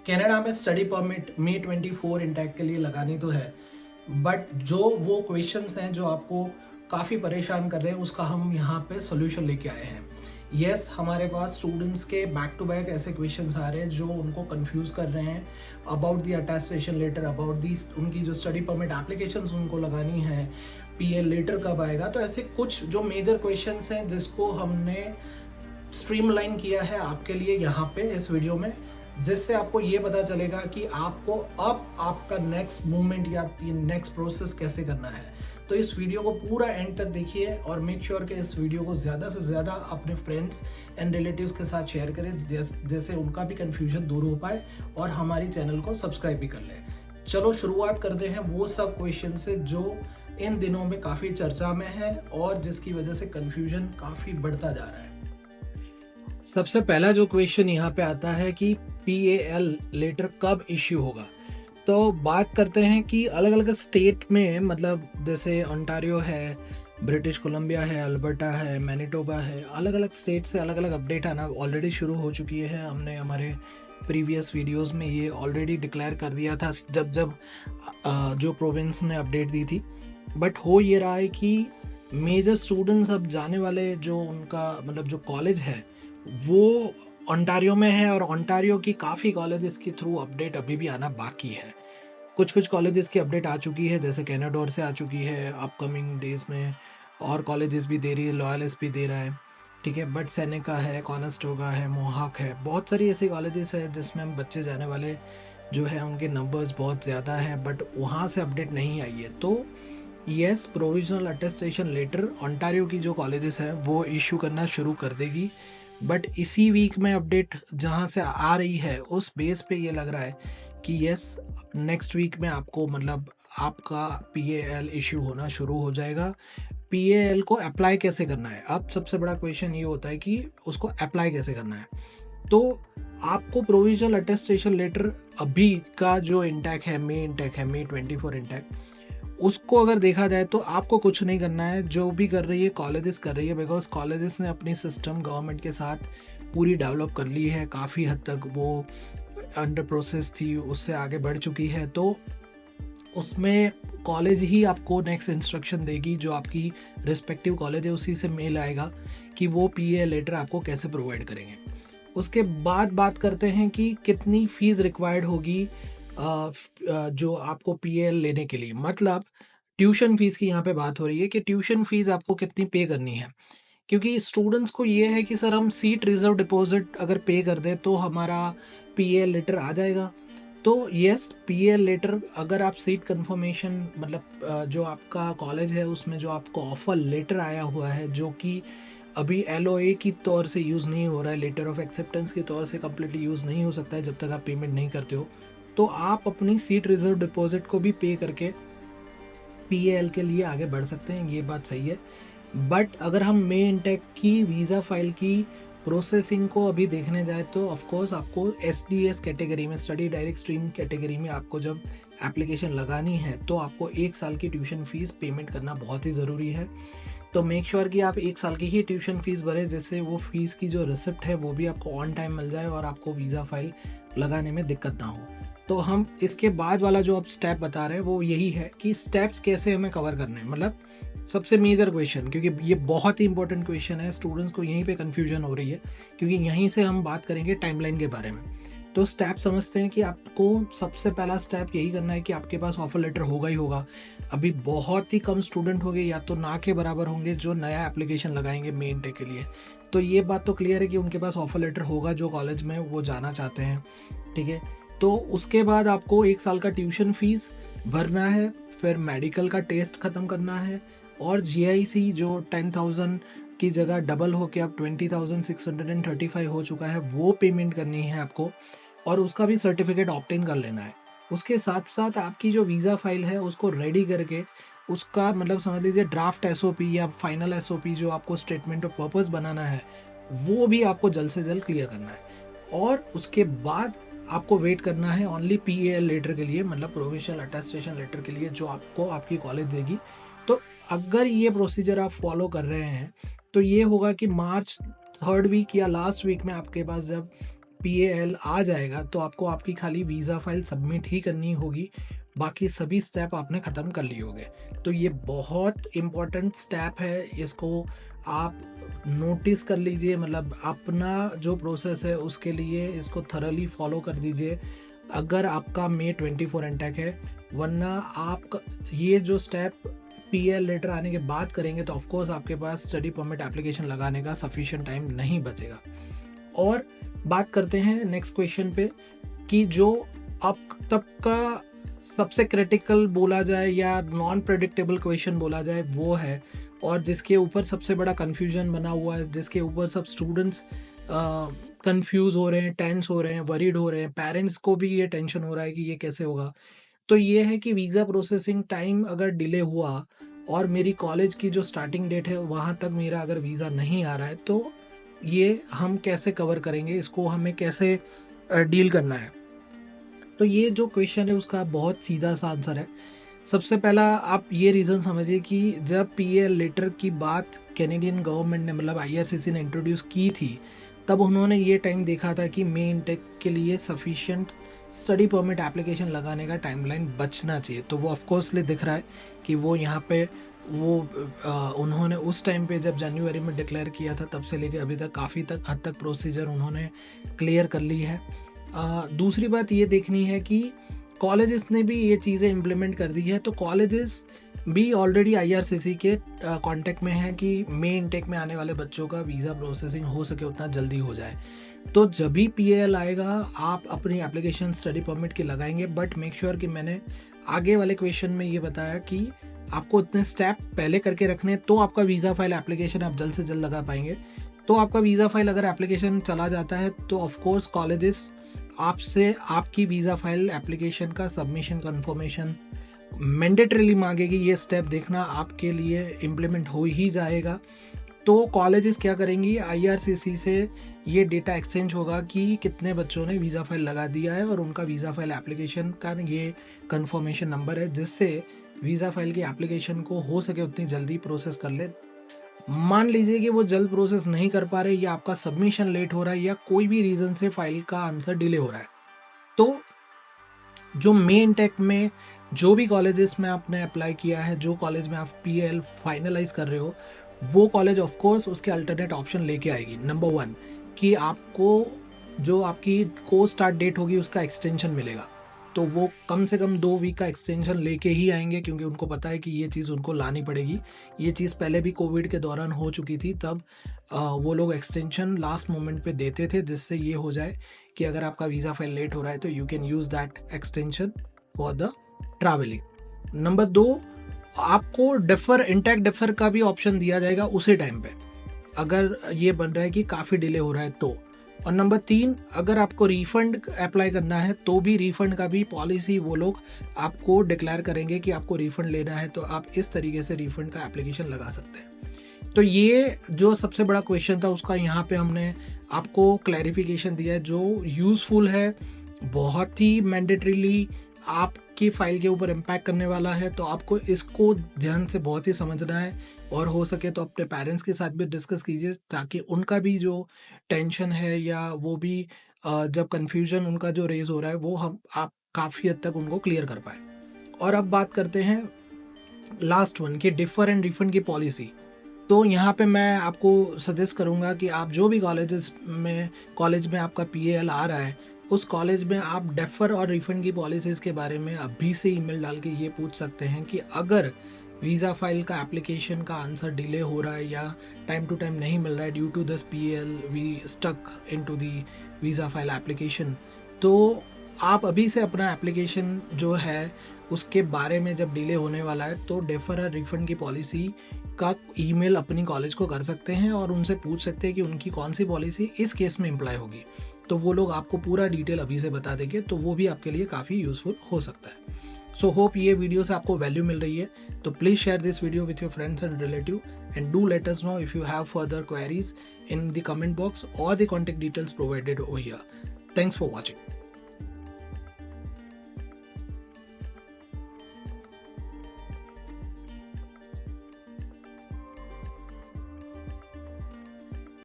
Canada में study permit मई 24 intake के लिए लगानी तो है, बट जो वो क्वेश्चंस हैं जो आपको काफ़ी परेशान कर रहे हैं उसका हम यहाँ पे सॉल्यूशन लेके आए हैं। यस, हमारे पास स्टूडेंट्स के बैक टू बैक ऐसे क्वेश्चंस आ रहे हैं जो उनको कंफ्यूज कर रहे हैं about the attestation letter, about the उनकी जो स्टडी परमिट एप्लीकेशंस उनको लगानी है, पीएल लेटर कब आएगा। तो ऐसे कुछ जो मेजर क्वेश्चंस हैं जिसको हमने स्ट्रीमलाइन किया है आपके लिए यहाँ पे इस वीडियो में, जिससे आपको ये पता चलेगा कि आपको अब आपका नेक्स्ट मूवमेंट या नेक्स्ट प्रोसेस कैसे करना है। तो इस वीडियो को पूरा एंड तक देखिए और मेक श्योर कि इस वीडियो को ज़्यादा से ज़्यादा अपने फ्रेंड्स एंड रिलेटिव्स के साथ शेयर करें, जैसे उनका भी कन्फ्यूजन दूर हो पाए और हमारी चैनल को सब्सक्राइब भी कर लें। चलो शुरुआत करते हैं वो सब क्वेश्चन से जो इन दिनों में काफ़ी चर्चा में है और जिसकी वजह से कन्फ्यूजन काफ़ी बढ़ता जा रहा है। सबसे पहला जो क्वेश्चन यहाँ पे आता है कि पीएल लेटर कब इश्यू होगा। तो बात करते हैं कि अलग अलग स्टेट में, मतलब जैसे ओंटारियो है, ब्रिटिश कोलंबिया है, अल्बर्टा है, मैनिटोबा है, अलग अलग स्टेट से अलग अलग अपडेट आना ऑलरेडी शुरू हो चुकी है। हमने हमारे प्रीवियस वीडियोस में ये ऑलरेडी डिक्लेयर कर दिया था जब जो प्रोविंस ने अपडेट दी थी। बट हो ये रहा है कि मेजर स्टूडेंट्स अब जाने वाले जो उनका मतलब जो कॉलेज है वो ओंटारियो में है और ओंटारियो की काफ़ी कॉलेजेस के थ्रू अपडेट अभी भी आना बाकी है। कुछ कॉलेजेस की अपडेट आ चुकी है, जैसे कैनाडोर से आ चुकी है अपकमिंग डेज में, और कॉलेजेस भी दे रही है, लॉयलिस्ट भी दे रहा है, ठीक है। बट सेनेका है, कॉनेस्टोगा है, मोहाक है, बहुत सारी ऐसी कॉलेजेस है जिसमें हम बच्चे जाने वाले जो है उनके नंबर्स बहुत ज़्यादा हैं, बट वहाँ से अपडेट नहीं आई है। तो yes, provisional attestation letter Ontario की जो कॉलेजेस है वो इशू करना शुरू कर देगी। बट इसी वीक में अपडेट जहाँ से आ रही है उस बेस पे ये लग रहा है कि यस, नेक्स्ट वीक में आपको मतलब आपका पीएएल इशू होना शुरू हो जाएगा। पीएएल को अप्लाई कैसे करना है, अब सबसे बड़ा क्वेश्चन ये होता है कि उसको अप्लाई कैसे करना है। तो आपको प्रोविजनल अटेस्टेशन लेटर अभी का जो इंटेक है, मई 24 इंटेक, उसको अगर देखा जाए तो आपको कुछ नहीं करना है। जो भी कर रही है कॉलेजेस कर रही है, बिकॉज कॉलेजेस ने अपनी सिस्टम गवर्नमेंट के साथ पूरी डेवलप कर ली है, काफ़ी हद तक वो अंडर प्रोसेस थी, उससे आगे बढ़ चुकी है। तो उसमें कॉलेज ही आपको नेक्स्ट इंस्ट्रक्शन देगी, जो आपकी रिस्पेक्टिव कॉलेज है उसी से मेल आएगा कि वो पीए लेटर आपको कैसे प्रोवाइड करेंगे। उसके बाद बात करते हैं कि कितनी फ़ीस रिक्वायर्ड होगी जो आपको पीएल लेने के लिए, मतलब ट्यूशन फीस की यहाँ पे बात हो रही है कि ट्यूशन फीस आपको कितनी पे करनी है। क्योंकि स्टूडेंट्स को ये है कि सर हम सीट रिजर्व डिपॉजिट अगर पे कर दें तो हमारा पीएल लेटर आ जाएगा। तो यस, पीएल लेटर अगर आप सीट कंफर्मेशन मतलब जो आपका कॉलेज है उसमें जो आपको ऑफर लेटर आया हुआ है, जो कि अभी एलओए की तौर से यूज़ नहीं हो रहा है, लेटर ऑफ एक्सेप्टेंस के तौर से कम्प्लीटली यूज़ नहीं हो सकता है जब तक आप पेमेंट नहीं करते हो, तो आप अपनी सीट रिजर्व डिपॉजिट को भी पे करके पीएल के लिए आगे बढ़ सकते हैं, ये बात सही है। बट अगर हम मे इंटेक की वीज़ा फाइल की प्रोसेसिंग को अभी देखने जाए तो ऑफकोर्स आपको एसडीएस कैटेगरी में, स्टडी डायरेक्ट स्ट्रीम कैटेगरी में आपको जब एप्लीकेशन लगानी है तो आपको 1 साल की ट्यूशन फीस पेमेंट करना बहुत ही ज़रूरी है। तो मेक श्योर कि आप 1 साल की ही ट्यूशन फीस भरें, जिससे वो फीस की जो रिसिप्ट है वो भी आपको ऑन टाइम मिल जाए और आपको वीज़ा फाइल लगाने में दिक्कत ना हो। तो हम इसके बाद वाला जो अब स्टेप बता रहे हैं वो यही है कि स्टेप्स कैसे हमें कवर करने हैं, मतलब सबसे मेजर क्वेश्चन, क्योंकि ये बहुत ही इंपॉर्टेंट क्वेश्चन है, स्टूडेंट्स को यहीं पे कन्फ्यूजन हो रही है, क्योंकि यहीं से हम बात करेंगे टाइमलाइन के बारे में। तो स्टेप समझते हैं कि आपको सबसे पहला स्टेप यही करना है कि आपके पास ऑफर लेटर होगा ही होगा। अभी बहुत ही कम स्टूडेंट होंगे या तो ना के बराबर होंगे जो नया एप्लीकेशन लगाएंगे मेन इंटेक के लिए। तो ये बात तो क्लियर है कि उनके पास ऑफर लेटर होगा जो कॉलेज में वो जाना चाहते हैं, ठीक है। तो उसके बाद आपको 1 साल का ट्यूशन फीस भरना है, फिर मेडिकल का टेस्ट ख़त्म करना है, और जीआईसी जो 10,000 की जगह डबल हो के अब 20,635 हो चुका है, वो पेमेंट करनी है आपको, और उसका भी सर्टिफिकेट ऑप्टेन कर लेना है। उसके साथ साथ आपकी जो वीज़ा फाइल है उसको रेडी करके उसका मतलब समझ लीजिए ड्राफ्ट एसओपी या फाइनल एसओपी जो आपको स्टेटमेंट ऑफ पर्पस बनाना है वो भी आपको जल्द से जल्द क्लियर करना है। और उसके बाद आपको वेट करना है ओनली पीएल लेटर के लिए, मतलब प्रोविजनल अटेस्टेशन लेटर के लिए, जो आपको आपकी कॉलेज देगी। तो अगर ये प्रोसीजर आप फॉलो कर रहे हैं तो ये होगा कि मार्च 3rd वीक या लास्ट वीक में आपके पास जब PAL आ जाएगा तो आपको आपकी खाली वीज़ा फाइल सबमिट ही करनी होगी, बाकी सभी स्टेप आपने ख़त्म कर लिए होंगे। तो ये बहुत इम्पॉर्टेंट स्टेप है, इसको आप नोटिस कर लीजिए, मतलब अपना जो प्रोसेस है उसके लिए इसको थरली फॉलो कर दीजिए अगर आपका May 24 इंटेक है। वरना आप ये जो स्टेप PAL लेटर आने के बाद करेंगे तो ऑफकोर्स आपके पास स्टडी परमिट एप्लीकेशन लगाने का सफिशिएंट टाइम नहीं बचेगा। और बात करते हैं नेक्स्ट क्वेश्चन पे कि जो अब तक का सबसे क्रिटिकल बोला जाए या नॉन प्रेडिक्टेबल क्वेश्चन बोला जाए वो है, और जिसके ऊपर सबसे बड़ा कन्फ्यूजन बना हुआ है, जिसके ऊपर सब स्टूडेंट्स कंफ्यूज हो रहे हैं, टेंस हो रहे हैं, वरीड हो रहे हैं, पेरेंट्स को भी ये टेंशन हो रहा है कि ये कैसे होगा। तो ये है कि वीज़ा प्रोसेसिंग टाइम अगर डिले हुआ और मेरी कॉलेज की जो स्टार्टिंग डेट है वहाँ तक मेरा अगर वीज़ा नहीं आ रहा है तो ये हम कैसे कवर करेंगे, इसको हमें कैसे डील करना है। तो ये जो क्वेश्चन है उसका बहुत सीधा सा आंसर है। सबसे पहला आप ये रीज़न समझिए कि जब PAL लेटर की बात कैनेडियन गवर्नमेंट ने मतलब IRCC ने इंट्रोड्यूस की थी तब उन्होंने ये टाइम देखा था कि मे इंटेक के लिए सफिशिएंट स्टडी परमिट एप्लीकेशन लगाने का टाइमलाइन बचना चाहिए। तो वो ऑफकोर्सली दिख रहा है कि वो यहाँ पे उन्होंने उस टाइम पे जब जनवरी में डिक्लेयर किया था तब से लेके अभी तक काफ़ी हद तक प्रोसीजर उन्होंने क्लियर कर ली है। दूसरी बात ये देखनी है कि कॉलेजेस ने भी ये चीज़ें इम्प्लीमेंट कर दी है, तो कॉलेजेस भी ऑलरेडी IRCC के कांटेक्ट में है कि मे इंटेक में आने वाले बच्चों का वीज़ा प्रोसेसिंग हो सके उतना जल्दी हो जाए। तो जब भी PAL आएगा आप अपनी एप्लीकेशन स्टडी परमिट की लगाएंगे, बट मेक श्योर कि मैंने आगे वाले क्वेश्चन में ये बताया कि आपको इतने स्टेप पहले करके रखने तो आपका वीज़ा फाइल एप्लीकेशन आप जल्द से जल्द लगा पाएंगे। तो आपका वीज़ा फाइल अगर एप्लीकेशन चला जाता है तो ऑफकोर्स कॉलेजेस आपसे आपकी वीज़ा फाइल एप्लीकेशन का सबमिशन कन्फर्मेशन मैंडेटरीली मांगेगी। ये स्टेप देखना आपके लिए इम्प्लीमेंट हो ही जाएगा। तो कॉलेजेस क्या करेंगी, IRCC से ये डेटा एक्सचेंज होगा कि कितने बच्चों ने वीज़ा फाइल लगा दिया है और उनका वीज़ा फाइल एप्लीकेशन का ये कन्फर्मेशन नंबर है, जिससे वीज़ा फाइल की एप्लीकेशन को हो सके उतनी जल्दी प्रोसेस कर ले। मान लीजिए कि वो जल्द प्रोसेस नहीं कर पा रहे या आपका सबमिशन लेट हो रहा है या कोई भी रीज़न से फाइल का आंसर डिले हो रहा है, तो जो मे इंटेक में जो भी कॉलेजेस में आपने अप्लाई किया है, जो कॉलेज में आप PAL फाइनलाइज कर रहे हो, वो कॉलेज ऑफ कोर्स उसके अल्टरनेट ऑप्शन लेके आएगी। नंबर 1 कि आपको जो आपकी कोर्स स्टार्ट डेट होगी उसका एक्सटेंशन मिलेगा, तो वो कम से कम 2 वीक का एक्सटेंशन लेके ही आएंगे, क्योंकि उनको पता है कि ये चीज़ उनको लानी पड़ेगी। ये चीज़ पहले भी कोविड के दौरान हो चुकी थी, तब वो लोग एक्सटेंशन लास्ट मोमेंट पे देते थे, जिससे ये हो जाए कि अगर आपका वीज़ा फाइल लेट हो रहा है तो you can use that extension for the travelling. Number 2 आपको इंटेक डेफर का भी ऑप्शन दिया जाएगा उसी टाइम पे अगर ये बन रहा है कि काफ़ी डिले हो रहा है तो। और नंबर 3 अगर आपको रिफ़ंड अप्लाई करना है तो भी रिफ़ंड का भी पॉलिसी वो लोग आपको डिक्लेयर करेंगे कि आपको रिफ़ंड लेना है, तो आप इस तरीके से रिफ़ंड का एप्लीकेशन लगा सकते हैं। तो ये जो सबसे बड़ा क्वेश्चन था उसका यहाँ पे हमने आपको क्लैरिफिकेशन दिया है, जो यूज़फुल है, बहुत ही मैंडेटरीली आपकी फाइल के ऊपर इम्पैक्ट करने वाला है। तो आपको इसको ध्यान से बहुत ही समझना है और हो सके तो अपने पेरेंट्स के साथ भी डिस्कस कीजिए, ताकि उनका भी जो टेंशन है या वो भी जब कन्फ्यूजन उनका जो रेज हो रहा है वो आप काफ़ी हद तक उनको क्लियर कर पाए। और अब बात करते हैं लास्ट वन की डिफ़र एंड रिफंड की पॉलिसी। तो यहाँ पे मैं आपको सजेस्ट करूँगा कि आप जो भी कॉलेज में आपका PAL आ रहा है उस कॉलेज में आप डेफर और रिफंड की पॉलिसीज़ के बारे में अभी से ईमेल डाल के ये पूछ सकते हैं कि अगर वीज़ा फाइल का एप्लीकेशन का आंसर डिले हो रहा है या टाइम टू टाइम नहीं मिल रहा है due to this PAL we stuck into the visa file application, तो आप अभी से अपना एप्लीकेशन जो है उसके बारे में जब डिले होने वाला है तो डेफर और रिफंड की पॉलिसी का ईमेल अपनी कॉलेज को कर सकते हैं और उनसे पूछ सकते हैं कि उनकी कौन सी पॉलिसी इस केस में अप्लाई होगी। तो वो लोग आपको पूरा डिटेल अभी से बता देंगे, तो वो भी आपके लिए काफ़ी यूज़फुल हो सकता है। सो होप ये वीडियो से आपको वैल्यू मिल रही है, तो please share this video with your friends and relative and do let us know if you have further queries in the comment box or the contact details provided over here. Thanks for watching.